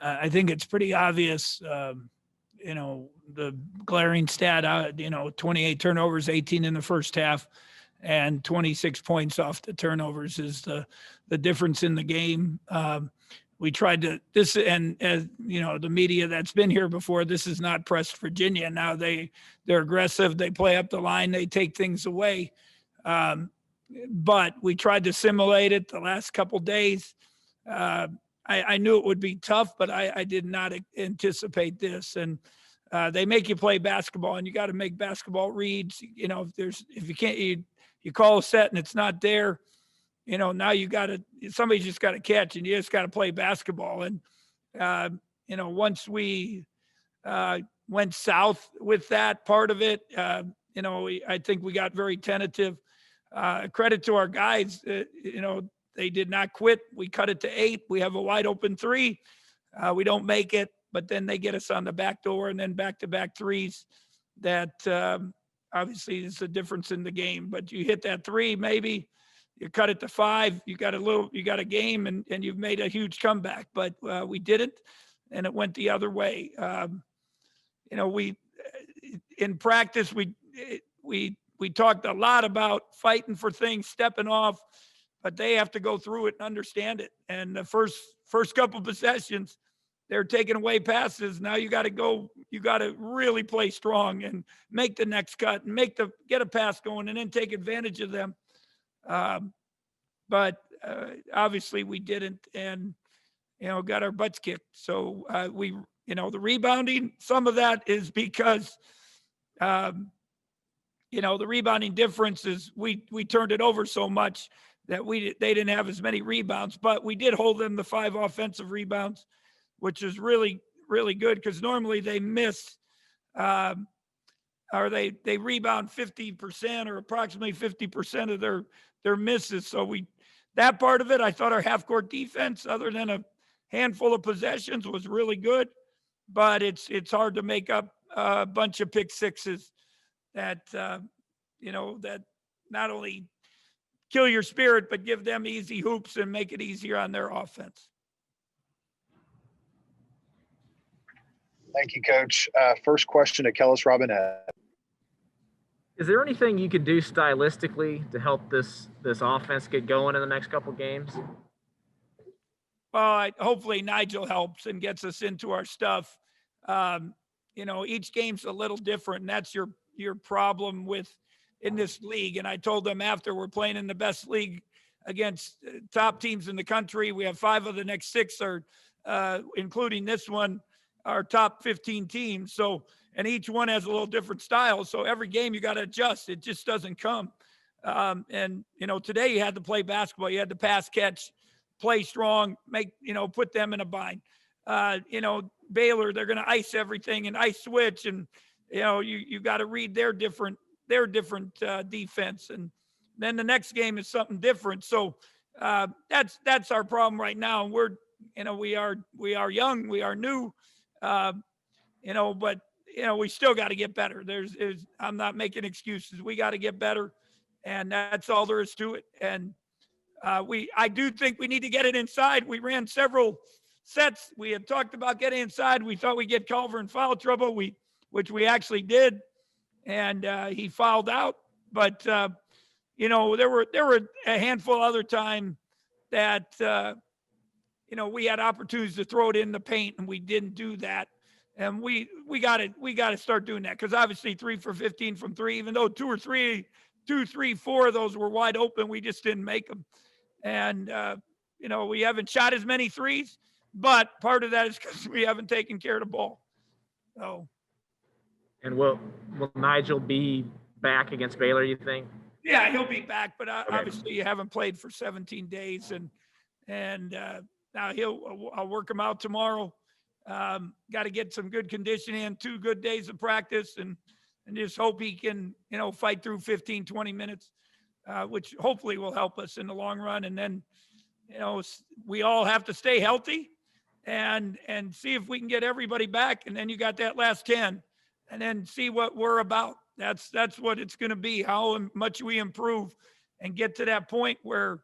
I think it's pretty obvious, the glaring stat, 28 turnovers, 18 in the first half, and 26 points off the turnovers is the difference in the game. We tried to this, and as the media that's been here before, this is not Press Virginia. Now they're aggressive. They play up the line. They take things away. But we tried to simulate it the last couple days. I knew it would be tough, but I did not anticipate this. And they make you play basketball, and you got to make basketball reads. If you can't, you call a set and it's not there. Now somebody just got to catch, and you just got to play basketball. And once we went south with that part of it, I think we got very tentative. Credit to our guys, they did not quit. We cut it to 8. We have a wide open 3. We don't make it, but then they get us on the back door, and then back-to-back threes. That obviously is the difference in the game. But you hit that 3, maybe you cut it to 5. You got a game, and you've made a huge comeback. But we didn't, and it went the other way. We in practice we talked a lot about fighting for things, stepping off, but they have to go through it and understand it. And the first couple possessions, they're taking away passes. Now you got to really play strong and make the next cut and get a pass going and then take advantage of them. But obviously we didn't, and got our butts kicked. So the rebounding, some of that is because the rebounding difference is we turned it over so much that they didn't have as many rebounds, but we did hold them to 5 offensive rebounds, which is really, really good, because normally they miss or they rebound 50% or approximately 50% of their misses. So that part of it, I thought our half court defense, other than a handful of possessions, was really good, but it's hard to make up a bunch of pick sixes that that not only kill your spirit, but give them easy hoops and make it easier on their offense. Thank you, Coach. First question to Kellis Robinette. Is there anything you could do stylistically to help this offense get going in the next couple games? Well, hopefully Nigel helps and gets us into our stuff. Each game's a little different, and that's your problem in this league. And I told them after, we're playing in the best league against top teams in the country. We have 5 of the next 6 are, including this one, our top 15 teams. So, and each one has a little different style. So every game you got to adjust. It just doesn't come. Today you had to play basketball. You had to pass, catch, play strong, put them in a bind. Baylor, they're going to ice everything and ice switch. And, you got to read their different defense. And then the next game is something different. So that's our problem right now. We're, we are young, we are new, but we still got to get better. I'm not making excuses. We got to get better, and that's all there is to it. And I do think we need to get it inside. We ran several sets. We had talked about getting inside. We thought we'd get Culver in foul trouble, which we actually did, and he fouled out. But there were a handful of other time that we had opportunities to throw it in the paint, and we didn't do that. And we got to start doing that, because obviously 3 for 15 from 3, even though 2, 3, 4 of those were wide open, we just didn't make them. And we haven't shot as many threes, but part of that is because we haven't taken care of the ball. So. And will Nigel be back against Baylor, you think? Yeah, he'll be back, but obviously you haven't played for 17 days, and now I'll work him out tomorrow. Got to get some good conditioning in, 2 good days of practice, and just hope he can, fight through 15, 20 minutes, which hopefully will help us in the long run. And then, we all have to stay healthy and see if we can get everybody back. And then you got that last 10, and then see what we're about. That's what it's going to be, how much we improve and get to that point where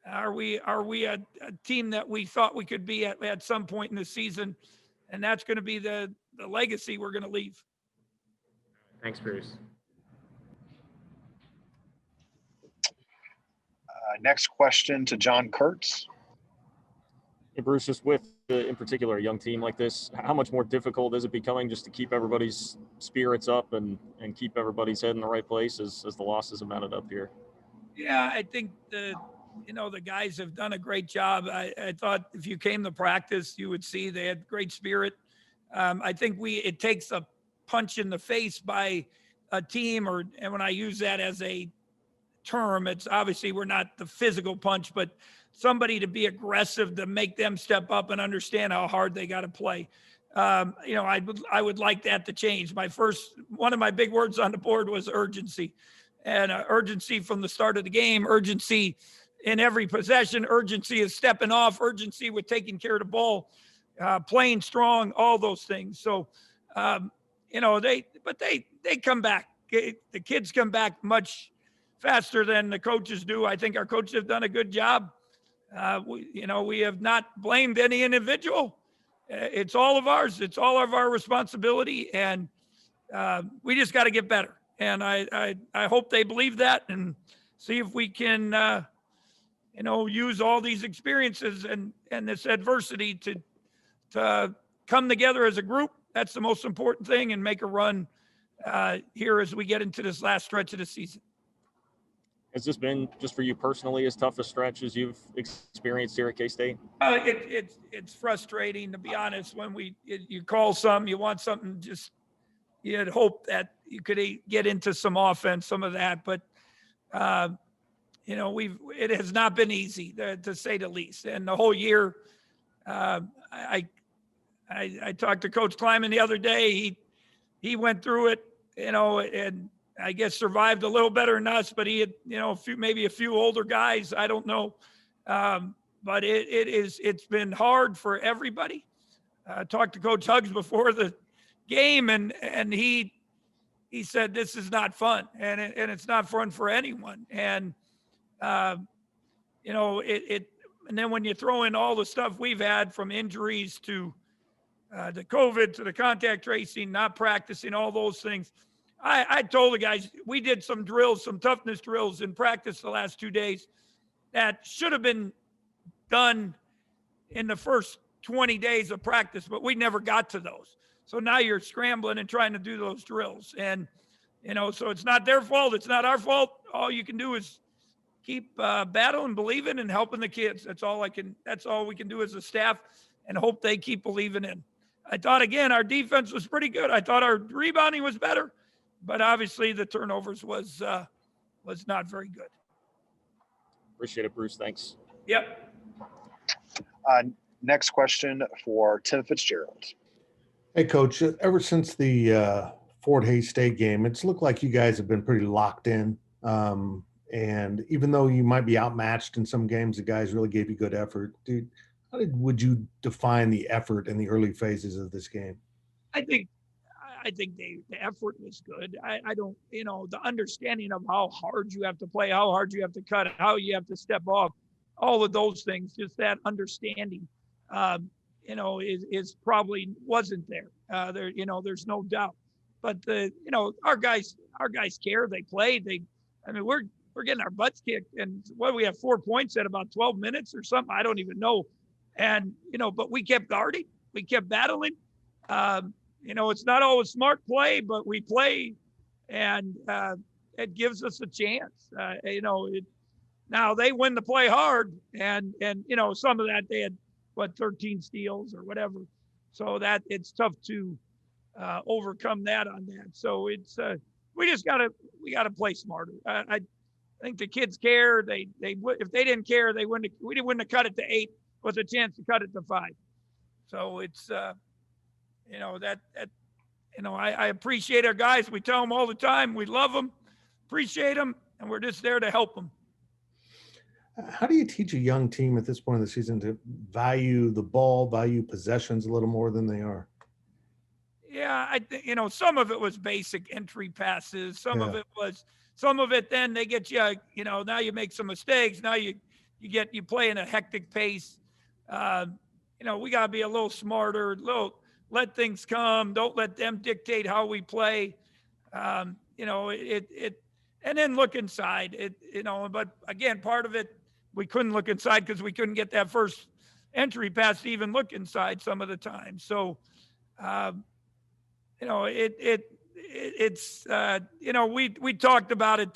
Are we a team that we thought we could be at some point in the season? And that's going to be the legacy we're going to leave. Thanks, Bruce. Next question to John Kurtz. Hey, Bruce, just with, in particular, a young team like this, how much more difficult is it becoming just to keep everybody's spirits up and keep everybody's head in the right place as the losses have mounted up here? Yeah, I think the guys have done a great job. I thought if you came to practice, you would see they had great spirit. I think it takes a punch in the face by a team, and when I use that as a term, it's obviously we're not the physical punch, but somebody to be aggressive to make them step up and understand how hard they got to play. I would like that to change. One of my big words on the board was urgency, and urgency from the start of the game, urgency in every possession, urgency is stepping off, urgency with taking care of the ball, playing strong, all those things. So, they come back. The kids come back much faster than the coaches do. I think our coaches have done a good job. We have not blamed any individual. It's all of ours. It's all of our responsibility, and we just got to get better. And I hope they believe that, and see if we can, use all these experiences and this adversity to come together as a group. That's the most important thing, and make a run here as we get into this last stretch of the season. Has this been, just for you personally, as tough a stretch as you've experienced here at K-State? It's frustrating, to be honest. When you call some, you want something, just you'd hope that you could get into some offense, some of that. But it has not been easy, to say the least. And the whole year, I talked to Coach Kleiman the other day. He went through it, and I guess survived a little better than us, but he had, maybe a few older guys. I don't know. But it's been hard for everybody. I talked to Coach Huggs before the game, and he said, this is not fun, and it's not fun for anyone. And, and then when you throw in all the stuff we've had, from injuries to the COVID to the contact tracing, not practicing, all those things, I told the guys, we did some drills, some toughness drills in practice the last 2 days that should have been done in the first 20 days of practice, but we never got to those. So now you're scrambling and trying to do those drills. And, so it's not their fault. It's not our fault. All you can do is keep battling, believing, and helping the kids. That's all we can do as a staff, and hope they keep believing in. I thought, again, our defense was pretty good. I thought our rebounding was better. But obviously the turnovers was not very good. Appreciate it, Bruce. Thanks. Yep. Next question for Tim Fitzgerald. Hey, Coach. Ever since the Fort Hays State game, it's looked like you guys have been pretty locked in. And even though you might be outmatched in some games, the guys really gave you good effort. Dude, would you define the effort in the early phases of this game? I think the effort was good. I don't, the understanding of how hard you have to play, how hard you have to cut, how you have to step off, all of those things, just that understanding, is probably wasn't there. There's no doubt. But our guys care. They play. We're getting our butts kicked, and we have 4 points at about 12 minutes or something. I don't even know. And but we kept guarding. We kept battling. It's not always smart play, but we play, and it gives us a chance. Now they win the play hard, and some of that they had 13 steals or whatever, so that it's tough to overcome that on that. So it's we gotta play smarter. I think the kids care. They if they didn't care, we wouldn't have cut it to 8 with a chance to cut it to 5. So it's I appreciate our guys. We tell them all the time, we love them, appreciate them, and we're just there to help them. How do you teach a young team at this point of the season to value the ball, value possessions a little more than they are? Yeah, I think, some of it was basic entry passes. Some of it then they get you, now you make some mistakes. Now you you play in a hectic pace. We got to be a little smarter, let things come. Don't let them dictate how we play. And then look inside but again, part of it, we couldn't look inside because we couldn't get that first entry pass to even look inside some of the time. So, we talked about it,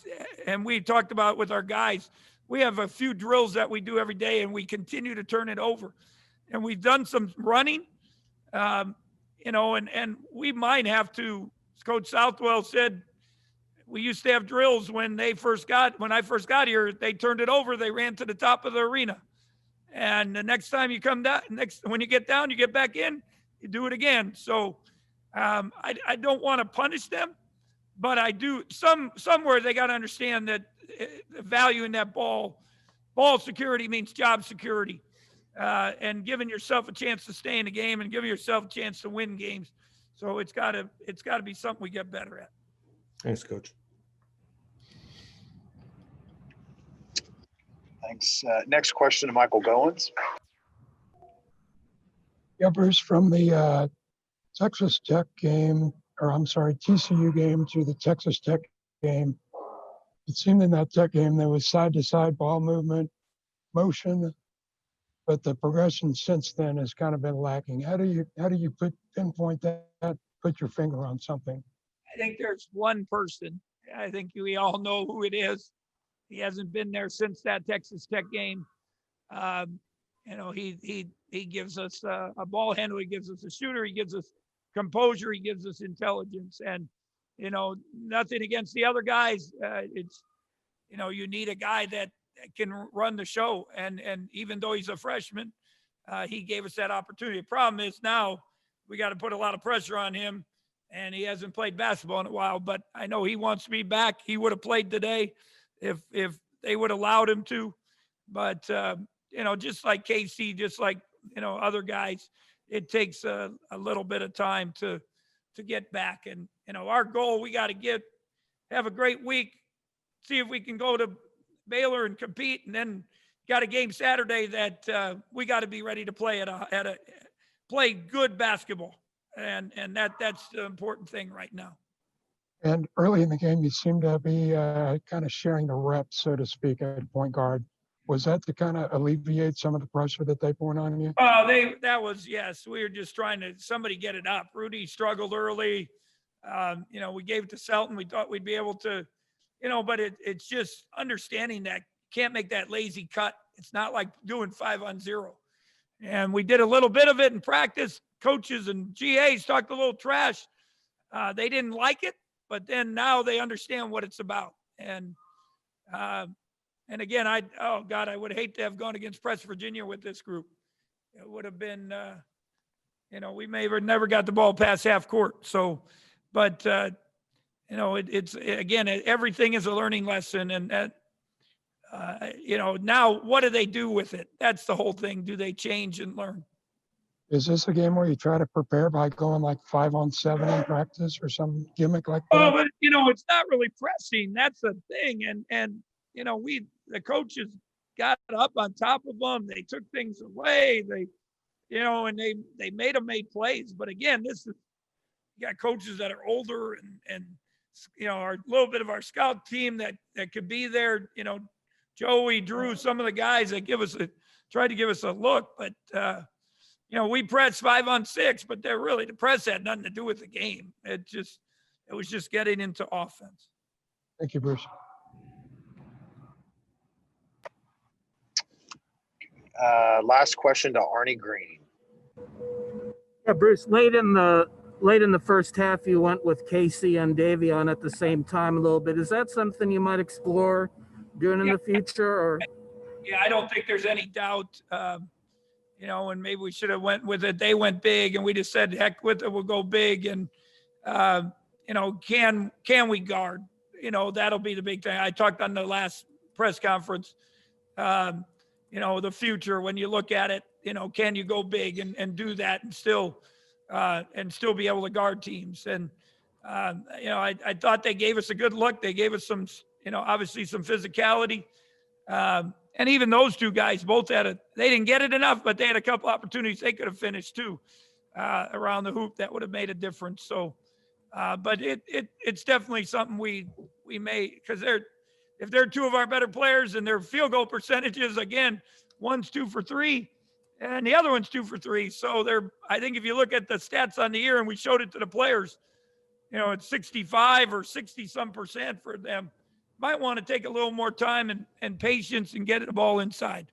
and we talked about it with our guys. We have a few drills that we do every day, and we continue to turn it over. And we've done some running, and we might have to. Coach Southwell said we used to have drills when I first got here. They turned it over. They ran to the top of the arena, and the next time you come down, when you get down, you get back in, you do it again. So I don't want to punish them, but I do. Somewhere they got to understand that the value in that ball security means job security, and giving yourself a chance to stay in the game and giving yourself a chance to win games. So it's got to be something we get better at. Thanks, Coach. Thanks. Next question to Michael Goins. Yeah, Bruce, from the Texas Tech game, TCU game to the Texas Tech game, it seemed in that Tech game there was side-to-side ball movement, motion, but the progression since then has kind of been lacking. How do you pinpoint that, put your finger on something? I think there's one person. I think we all know who it is. He hasn't been there since that Texas Tech game. He gives us a ball handler. He gives us a shooter. He gives us composure. He gives us intelligence. And, nothing against the other guys. You need a guy that can run the show. And even though he's a freshman, he gave us that opportunity. The problem is now we got to put a lot of pressure on him, and he hasn't played basketball in a while. But I know he wants to be back. He would have played today if they would have allowed him to. But, just like Casey, just like, other guys, it takes a little bit of time to get back. And, our goal, we got to have a great week, see if we can go to Baylor and compete, and then got a game Saturday that we got to be ready to play play good basketball. And that's the important thing right now. And early in the game, you seemed to be kind of sharing the reps, so to speak, at point guard. Was that to kind of alleviate some of the pressure that they poured on you? Yes. We were just trying to somebody get it up. Rudy struggled early. We gave it to Selton. We thought we'd be able to, but it's just understanding that you can't make that lazy cut. It's not like doing 5-on-0. And we did a little bit of it in practice. Coaches and GAs talked a little trash. They didn't like it, but then now they understand what it's about. And again, I would hate to have gone against West Virginia with this group. It would have been, we may have never got the ball past half court. So, but it's again, everything is a learning lesson, and that, now what do they do with it? That's the whole thing. Do they change and learn? Is this a game where you try to prepare by going like 5-on-7 in practice or some gimmick like that? Oh, but it's not really pressing. That's the thing. And the coaches got up on top of them. They took things away. And they made plays. But again, you got coaches that are older and a little bit of our scout team that could be there. Joey, Drew, some of the guys that tried to give us a look, but we pressed 5-on-6, but the press had nothing to do with the game. It was just getting into offense. Thank you, Bruce. Last question to Arnie Green. Yeah, Bruce, late in the first half, you went with Casey and Davion at the same time a little bit. Is that something you might explore doing in the future? Or yeah, I don't think there's any doubt. And maybe we should have went with it. They went big, and we just said, heck with it, we'll go big. And can we guard? That'll be the big thing. I talked on the last press conference. The future, when you look at it, can you go big and do that and still be able to guard teams? And I thought they gave us a good look. They gave us some, obviously some physicality. And even those two guys both they didn't get it enough, but they had a couple opportunities they could have finished too around the hoop that would have made a difference. So, but it's definitely something we may, because if they're two of our better players and their field goal percentages, again, one's 2 for 3 and the other one's 2 for 3. So I think if you look at the stats on the year, and we showed it to the players, it's 65 or 60 some percent for them. Might want to take a little more time and patience and get the ball inside.